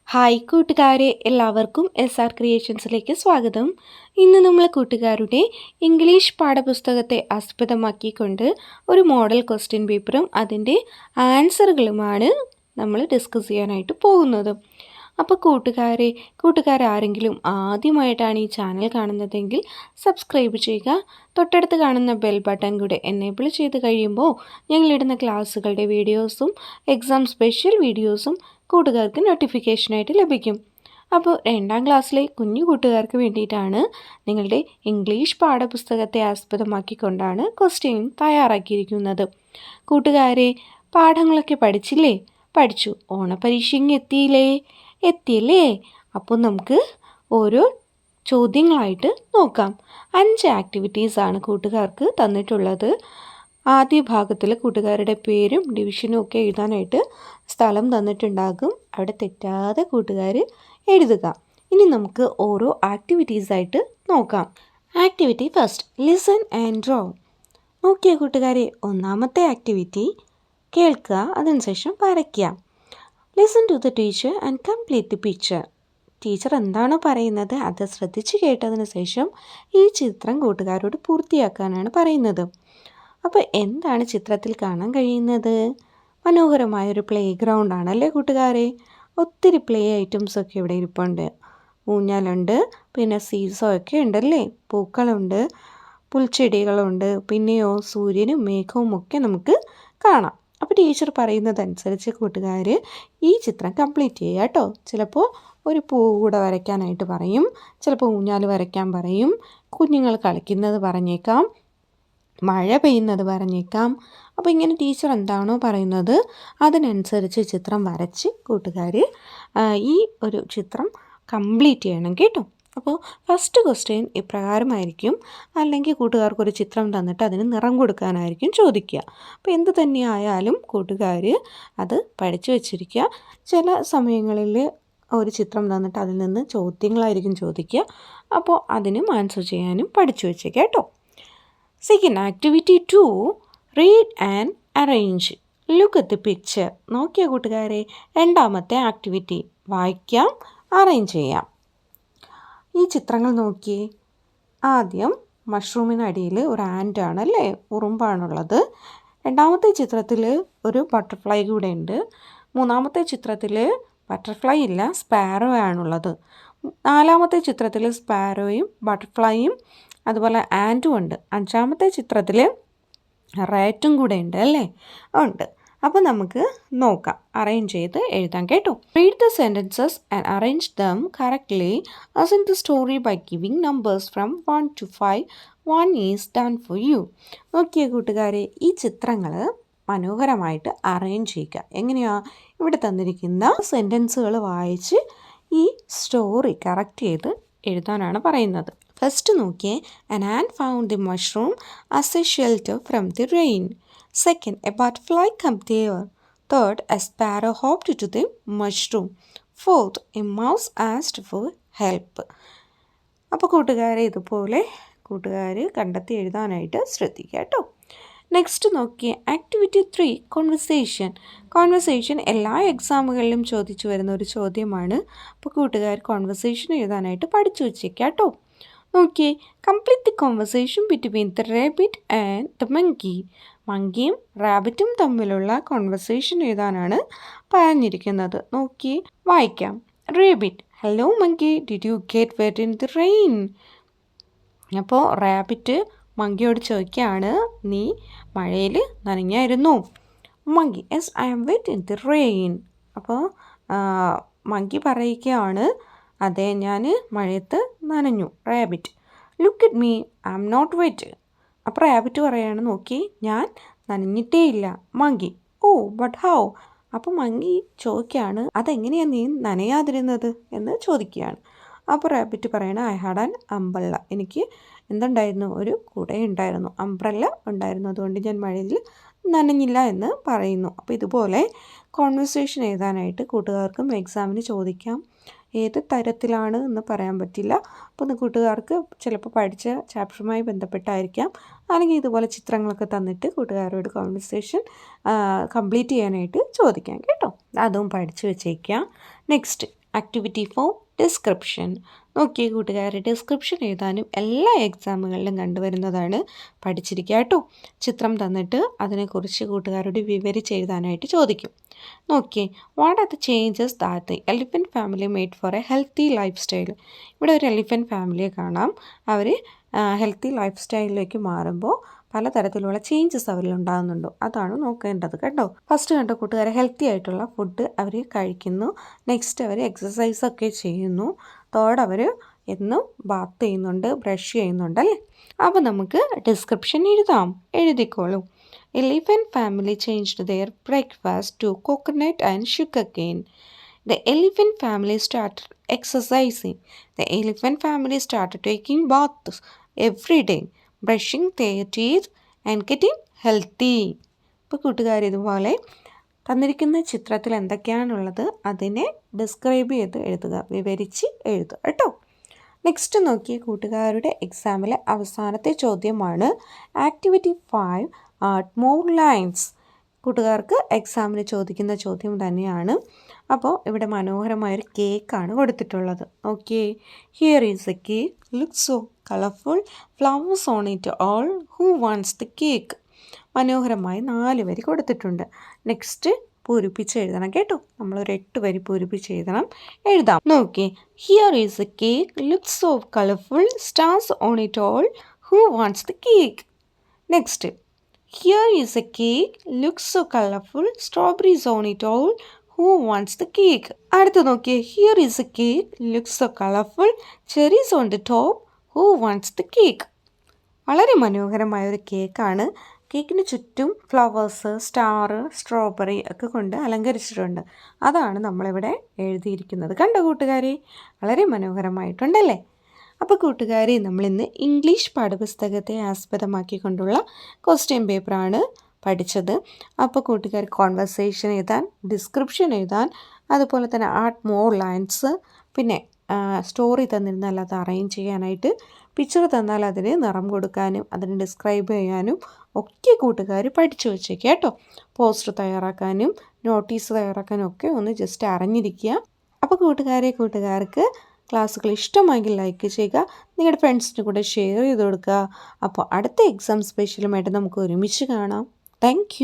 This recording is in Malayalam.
ഹായ് കൂട്ടുകാരെ, എല്ലാവർക്കും SR ക്രിയേഷൻസിലേക്ക് സ്വാഗതം. ഇന്ന് നമ്മൾ കൂട്ടുകാരുടെ ഇംഗ്ലീഷ് പാഠപുസ്തകത്തെ ആസ്പദമാക്കിക്കൊണ്ട് ഒരു മോഡൽ ക്വസ്റ്റ്യൻ പേപ്പറും അതിൻ്റെ ആൻസറുകളുമാണ് നമ്മൾ ഡിസ്കസ് ചെയ്യാനായിട്ട് പോകുന്നത്. അപ്പോൾ കൂട്ടുകാരാരെങ്കിലും ആദ്യമായിട്ടാണ് ഈ ചാനൽ കാണുന്നതെങ്കിൽ സബ്സ്ക്രൈബ് ചെയ്യുക. തൊട്ടടുത്ത് കാണുന്ന ബെൽ ബട്ടൺ കൂടെ എനേബിൾ ചെയ്ത് കഴിയുമ്പോൾ ഞങ്ങളിടുന്ന ക്ലാസ്സുകളുടെ വീഡിയോസും എക്സാം സ്പെഷ്യൽ വീഡിയോസും കൂട്ടുകാർക്ക് നോട്ടിഫിക്കേഷനായിട്ട് ലഭിക്കും. അപ്പോൾ 2ാം ക്ലാസ്സിലെ കുഞ്ഞു കൂട്ടുകാർക്ക് വേണ്ടിയിട്ടാണ് നിങ്ങളുടെ ഇംഗ്ലീഷ് പാഠപുസ്തകത്തെ ആസ്പദമാക്കിക്കൊണ്ടാണ് ക്വസ്റ്റ്യൻ തയ്യാറാക്കിയിരിക്കുന്നത്. കൂട്ടുകാരെ, പാഠങ്ങളൊക്കെ പഠിച്ചില്ലേ? പഠിച്ചു. ഓണപരീക്ഷയ്ക്ക് എത്തിയല്ലേ? അപ്പോൾ നമുക്ക് ഓരോ ചോദ്യങ്ങളായിട്ട് നോക്കാം. 5 ആക്ടിവിറ്റീസാണ് കൂട്ടുകാർക്ക് തന്നിട്ടുള്ളത്. ആദ്യ ഭാഗത്തിൽ കൂട്ടുകാരുടെ പേരും ഡിവിഷനും ഒക്കെ എഴുതാനായിട്ട് സ്ഥലം തന്നിട്ടുണ്ടാകും. അവിടെ തെറ്റാതെ കൂട്ടുകാർ എഴുതുക. ഇനി നമുക്ക് ഓരോ ആക്ടിവിറ്റീസായിട്ട് നോക്കാം. Activity first, listen and draw. നോക്കിയ കൂട്ടുകാരെ, ഒന്നാമത്തെ ആക്ടിവിറ്റി കേൾക്കുക, അതിനുശേഷം വരയ്ക്കുക. Listen to the teacher and complete the picture. Teacher എന്താണോ പറയുന്നത് അത് ശ്രദ്ധിച്ച് കേട്ടതിന് ശേഷം ഈ ചിത്രം കൂട്ടുകാരോട് പൂർത്തിയാക്കാനാണ് പറയുന്നത്. അപ്പോൾ എന്താണ് ചിത്രത്തിൽ കാണാൻ കഴിയുന്നത്? മനോഹരമായൊരു പ്ലേ ഗ്രൗണ്ട് ആണല്ലേ കൂട്ടുകാരെ. ഒത്തിരി പ്ലേ ഐറ്റംസൊക്കെ ഇവിടെ ഇരിപ്പുണ്ട്. ഊഞ്ഞാലുണ്ട്, പിന്നെ സീസോ ഒക്കെ ഉണ്ടല്ലേ, പൂക്കളുണ്ട്, പുൽച്ചെടികളുണ്ട്, പിന്നെയോ സൂര്യനും മേഘവും ഒക്കെ നമുക്ക് കാണാം. അപ്പോൾ ടീച്ചർ പറയുന്നതനുസരിച്ച് കൂട്ടുകാർ ഈ ചിത്രം കംപ്ലീറ്റ് ചെയ്യുക കേട്ടോ. ചിലപ്പോൾ ഒരു പൂ കൂടെ വരയ്ക്കാനായിട്ട് പറയും, ചിലപ്പോൾ ഊഞ്ഞാൽ വരയ്ക്കാൻ പറയും, കുഞ്ഞുങ്ങൾ കളിക്കുന്നത് പറഞ്ഞേക്കാം, മഴ പെയ്യുന്നത് പറഞ്ഞേക്കാം. അപ്പോൾ ഇങ്ങനെ ടീച്ചർ എന്താണോ പറയുന്നത് അതിനനുസരിച്ച് ചിത്രം വരച്ച് കൂട്ടുകാർ ഈ ഒരു ചിത്രം കംപ്ലീറ്റ് ചെയ്യണം കേട്ടോ. അപ്പോൾ ഫസ്റ്റ് ക്വസ്റ്റ്യൻ ഇപ്രകാരമായിരിക്കും. അല്ലെങ്കിൽ കൂട്ടുകാർക്കൊരു ചിത്രം തന്നിട്ട് അതിന് നിറം കൊടുക്കാനായിരിക്കും ചോദിക്കുക. അപ്പോൾ എന്ത് തന്നെയായാലും കൂട്ടുകാർ അത് പഠിച്ചു വച്ചിരിക്കുക. ചില സമയങ്ങളിൽ ഒരു ചിത്രം തന്നിട്ട് അതിൽ നിന്ന് ചോദ്യങ്ങളായിരിക്കും ചോദിക്കുക. അപ്പോൾ അതിനും ആൻസർ ചെയ്യാനും പഠിച്ചു വെച്ചേക്കാം കേട്ടോ. Second activity 2, read and arrange. Look at the picture. നോക്കിയ കൂട്ടുകാരെ, രണ്ടാമത്തെ ആക്ടിവിറ്റി വായിക്കാം, അറേഞ്ച് ചെയ്യാം. ഈ ചിത്രങ്ങൾ നോക്കിയേ. ആദ്യം മഷ്റൂമിനടിയിൽ ഒരു ആൻഡ് ആണല്ലേ, ഉറുമ്പാണുള്ളത്. രണ്ടാമത്തെ ചിത്രത്തിൽ ഒരു ബട്ടർഫ്ലൈ കൂടെ ഉണ്ട്. മൂന്നാമത്തെ ചിത്രത്തിൽ ബട്ടർഫ്ലൈ ഇല്ല, സ്പാരോ ആണുള്ളത്. നാലാമത്തെ ചിത്രത്തിൽ സ്പാരോയും ബട്ടർഫ്ലൈയും അതുപോലെ ആൻറ്റും ഉണ്ട്. അഞ്ചാമത്തെ ചിത്രത്തിൽ റാറ്റും കൂടെ ഉണ്ട് അല്ലേ, ഉണ്ട്. അപ്പോൾ നമുക്ക് നോക്കാം, അറേഞ്ച് ചെയ്ത് എഴുതാം കേട്ടോ. Read the sentences and arrange them correctly as in the story by giving numbers from 1 to 5. 1 is done for you. നോക്കിയ കൂട്ടുകാരെ, ഈ ചിത്രങ്ങൾ മനോഹരമായിട്ട് അറേഞ്ച് ചെയ്യുക. എങ്ങനെയാണ്? ഇവിടെ തന്നിരിക്കുന്ന സെൻറ്റൻസുകൾ വായിച്ച് ഈ സ്റ്റോറി കറക്റ്റ് ചെയ്ത് എഴുതാനാണ് പറയുന്നത്. ഫസ്റ്റ് നോക്കിയേ, an ant found the mushroom as a shelter from the rain. Second, a butterfly came there. Third, a sparrow hopped to the mushroom. Fourth, a mouse asked for help. അപ്പോൾ കൂട്ടുകാരെ, ഇതുപോലെ കൂട്ടുകാർ കണ്ടെത്തി എഴുതാനായിട്ട് ശ്രദ്ധിക്കുക കേട്ടോ. നെക്സ്റ്റ് നോക്കിയേ, ആക്ടിവിറ്റി 3, കോൺവെർസേഷൻ. കോൺവെർസേഷൻ എല്ലാ എക്സാമുകളിലും ചോദിച്ചു വരുന്ന ഒരു ചോദ്യമാണ്. അപ്പോൾ കൂട്ടുകാർ കോൺവെർസേഷൻ എഴുതാനായിട്ട് പഠിച്ചു വെച്ചേക്കാം കേട്ടോ. നോക്കിയേ, complete the conversation between the rabbit and the monkey. മങ്കിയും റാബിറ്റും തമ്മിലുള്ള കോൺവെർസേഷൻ എഴുതാനാണ് പറഞ്ഞിരിക്കുന്നത്. നോക്കിയേ, വായിക്കാം. Rabbit: hello monkey, did you get wet in the rain? അപ്പോൾ റാബിറ്റ് മങ്കിയോട് ചോദിക്കുകയാണ്, നീ മഴയിൽ നനഞ്ഞായിരുന്നു? Monkey: yes, I am wet in the rain. അപ്പോൾ മങ്കി പറയുകയാണ്, അതെ, ഞാൻ മഴയത്ത് നനഞ്ഞു. Rabbit: look at me, I am not wet. അപ്പോൾ റാബിറ്റ് പറയാണ്, നോക്കി, ഞാൻ നനഞ്ഞിട്ടേ ഇല്ല. Monkey: oh, but how? അപ്പോൾ മങ്കി ചോദിക്കുകയാണ്, അതെങ്ങനെയാണ് നീ നനയാതിരുന്നത് എന്ന് ചോദിക്കുകയാണ്. അപ്പോൾ റാബിറ്റ് പറയണ, ഐ ഹാഡ് ആൻ അംബ്രല്ല. എനിക്ക് എന്തുണ്ടായിരുന്നു? ഒരു കുടയുണ്ടായിരുന്നു, അംബ്രല്ല ഉണ്ടായിരുന്നു, അതുകൊണ്ട് ഞാൻ മഴയിൽ നനഞ്ഞില്ല എന്ന് പറയുന്നു. അപ്പോൾ ഇതുപോലെ കോൺവെർസേഷൻ എഴുതാനായിട്ട് കൂട്ടുകാർക്കും എക്സാമിന് ചോദിക്കാം. ഏത് തരത്തിലാണ് എന്ന് പറയാൻ പറ്റില്ല. അപ്പോൾ കൂട്ടുകാർക്ക് ചിലപ്പോൾ പഠിച്ച ചാപ്റ്ററുമായി ബന്ധപ്പെട്ടായിരിക്കാം, അല്ലെങ്കിൽ ഇതുപോലെ ചിത്രങ്ങളൊക്കെ തന്നിട്ട് കൂട്ടുകാരോട് കോൺവെർസേഷൻ കംപ്ലീറ്റ് ചെയ്യാനായിട്ട് ചോദിക്കാം കേട്ടോ. അതും പഠിച്ചു വെച്ചേക്കാം. Next activity 4 description. നോക്കിയേ കൂട്ടുകാരെ, ഡിസ്ക്രിപ്ഷൻ എഴുതാനും എല്ലാ എക്സാമുകളിലും കണ്ടുവരുന്നതാണ്. പഠിച്ചിരിക്കുക കേട്ടോ. ചിത്രം തന്നിട്ട് അതിനെക്കുറിച്ച് കൂട്ടുകാരോട് വിവരിച്ച് എഴുതാനായിട്ട് ചോദിക്കും. നോക്കിയേ, what are the changes that the elephant family made for A healthy life style. ഇവിടെ ഒരു എലിഫൻറ്റ് ഫാമിലിയെ കാണാം. അവർ ഹെൽത്തി ലൈഫ് സ്റ്റൈലിലേക്ക് മാറുമ്പോൾ പലതരത്തിലുള്ള ചേഞ്ചസ് അവരിൽ ഉണ്ടാകുന്നുണ്ടോ, അതാണ് നോക്കേണ്ടത് കേട്ടോ. ഫസ്റ്റ് കണ്ട കൂട്ടുകാരെ, ഹെൽത്തി ആയിട്ടുള്ള ഫുഡ് അവർ കഴിക്കുന്നു. നെക്സ്റ്റ് അവർ എക്സസൈസൊക്കെ ചെയ്യുന്നു. തേർഡ്, അവർ എന്നും ബാത്ത് ചെയ്യുന്നുണ്ട്, ബ്രഷ് ചെയ്യുന്നുണ്ട് അല്ലേ. അപ്പോൾ നമുക്ക് ഡിസ്ക്രിപ്ഷൻ എഴുതിക്കോളൂ. Elephant family changed their breakfast to coconut and sugar cane. The elephant family started exercising. The elephant family started taking baths every day, brushing their teeth and getting healthy. ഇപ്പോൾ കൂട്ടുകാർ ഇതുപോലെ തന്നിരിക്കുന്ന ചിത്രത്തിൽ എന്തൊക്കെയാണുള്ളത് അതിനെ ഡിസ്ക്രൈബ് ചെയ്ത് എഴുതുക, വിവരിച്ച് എഴുതുക കേട്ടോ. നെക്സ്റ്റ് നോക്കിയ കൂട്ടുകാരുടെ എക്സാമിലെ അവസാനത്തെ ചോദ്യമാണ് ആക്ടിവിറ്റി 5 ആഡ് മോർ ലൈൻസ്. കൂട്ടുകാർക്ക് എക്സാമിന് ചോദിക്കുന്ന ചോദ്യം തന്നെയാണ്. അപ്പോൾ ഇവിടെ മനോഹരമായൊരു കേക്കാണ് കൊടുത്തിട്ടുള്ളത്. Okay, here is A cake, looks so colourful, flowers on it all, who wants the cake. മനോഹരമായി 4 വരി കൊടുത്തിട്ടുണ്ട്. നെക്സ്റ്റ് പൂരിപ്പിച്ച് എഴുതണം കേട്ടോ. നമ്മളൊരു 8 വരി പൂരിപ്പിച്ച് എഴുതാം. നോക്കി, here is A cake, looks so colourful, stars on it all, who wants the cake. Next, here is a cake, looks so colorful, strawberries on it all, who wants the cake. അടുത്ത് നോക്കിയേ, here is a cake, looks so colorful, cherries on the top, who wants the cake. വളരെ മനോഹരമായൊരു കേക്കാണ്. കേക്കിന് ചുറ്റും ഫ്ലവേഴ്സ്, സ്റ്റാർ, സ്ട്രോബെറി ഒക്കെ കൊണ്ട് അലങ്കരിച്ചിട്ടുണ്ട്. അതാണ് നമ്മളിവിടെ എഴുതിയിരിക്കുന്നത്. കണ്ടോ കൂട്ടുകാരെ, വളരെ മനോഹരമായിട്ടുണ്ടല്ലേ. അപ്പോൾ കൂട്ടുകാരെ, നമ്മളിന്ന് ഇംഗ്ലീഷ് പാഠപുസ്തകത്തെ ആസ്പദമാക്കിക്കൊണ്ടുള്ള ക്വസ്റ്റ്യൻ പേപ്പറാണ് പഠിച്ചത്. അപ്പോൾ കൂട്ടുകാർ കോൺവെർസേഷൻ എഴുതാൻ, ഡിസ്ക്രിപ്ഷൻ എഴുതാൻ, അതുപോലെ തന്നെ ആഡ് മോർ ലൈൻസ്, പിന്നെ സ്റ്റോറി തന്നിരുന്നാൽ അത് അറേഞ്ച് ചെയ്യാനായിട്ട്, പിക്ചർ തന്നാൽ അതിന് നിറം കൊടുക്കാനും അതിന് ഡിസ്ക്രൈബ് ചെയ്യാനും ഒക്കെ കൂട്ടുകാർ പഠിച്ചു വെച്ചേക്കുക കേട്ടോ. പോസ്റ്റർ തയ്യാറാക്കാനും നോട്ടീസ് തയ്യാറാക്കാനും ഒക്കെ ഒന്ന് ജസ്റ്റ് അറിഞ്ഞിരിക്കുക. അപ്പോൾ കൂട്ടുകാർക്ക് ക്ലാസ്സുകൾ ഇഷ്ടമായെങ്കിൽ ലൈക്ക് ചെയ്യുക, നിങ്ങളുടെ ഫ്രണ്ട്സിന് കൂടെ ഷെയർ ചെയ്ത് കൊടുക്കുക. അപ്പോൾ അടുത്ത എക്സാം സ്പെഷ്യലുമായിട്ട് നമുക്ക് ഒരുമിച്ച് കാണാം. താങ്ക്